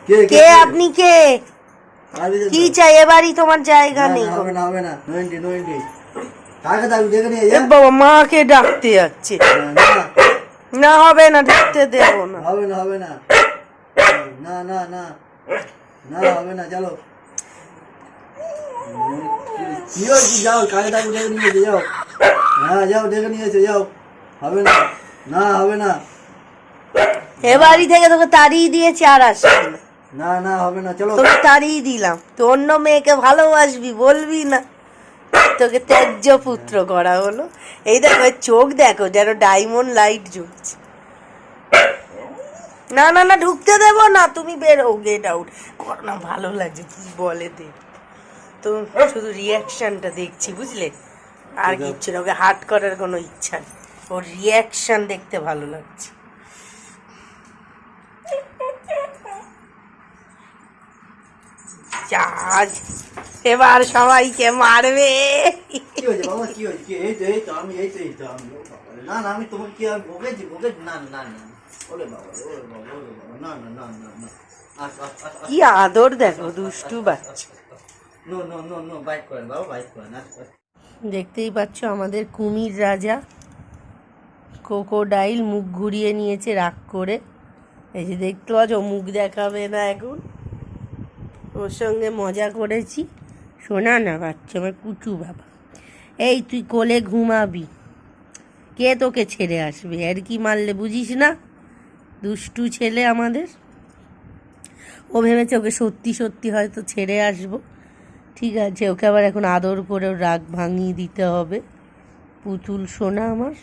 কে আপনি কে? কি চাই? এবারই তোমার জায়গা নেই। হবে না হবে না, নো এন্ট্রি নো এন্ট্রি। কাকে ডাক দেখে নিয়ে যা। বাবা মাকে ডাকতে যাচ্ছে। না হবে না, ঢুকতে দেবো না। হবে না হবে না, না না না না হবে না, চলো। কি হয়েছে? যাও কাকে ডাক দেখে নিয়ে এসে যাও। হ্যাঁ যাও দেখে নিয়ে এসে যাও। হবে না, না হবে না। এ বাড়ি থেকে তোকে তাড়িয়ে দিয়েছি, আর আসবি না। না না হবে না, চলো। তোকে তাড়িয়ে দিলাম, তো অন্য মেয়েকে ভালোবাসবি বলবি না, তোকে ত্যায্য পুত্র করা হলো। এই দেখো চোখ, দেখো যেন ডায়মন্ড লাইট জ্বলছে। না না না, ঢুকতে দেবো না, তুমি বেরো, গেট আউট কর না। ভালো লাগছে কি বলে দে তো, শুধু রিয়াকশনটা দেখছি বুঝলে, আর কিচ্ছু না। ওকে হার্ট করার কোনো ইচ্ছা নেই, ওর রিয়াকশন দেখতে ভালো লাগছে। চার্জ এবার সবাইকে মারবে। কি হয়েছে বাবা, কি হয়েছে? এই তো আমি না না, আমি তোমাকে কি আর বকেছি? না না না, ওরে বাবা ওরে বাবা ওরে বাবা, না না না না না। কি আদর দেখো, দুষ্টু বাচ্চা। No no no no, bike করেন বাবা, বাইক করেন। দেখতেই পাচ্ছ আমাদের কুমির রাজা ক্রোকোডাইল মুখ ঘুরিয়ে নিয়েছে রাগ করে। এই যে দেখতে পাচ্ছ, মুখ দেখাবে না এখন। ওর সঙ্গে মজা করেছি। শোনা না বাচ্চা আমার কুচু বাবা, এই তুই কোলে ঘুমাবি, কে তোকে ছেড়ে আসবে? আর কি মারলে বুঝিস না, দুষ্টু ছেলে আমাদের। ও ভেবেছে ওকে সত্যি সত্যি হয়তো ছেড়ে আসবো। ঠিক আছে, ওকে আবার এখন আদর করে রাগ ভাঙিয়ে দিতে হবে। পুতুল সোনা আমার।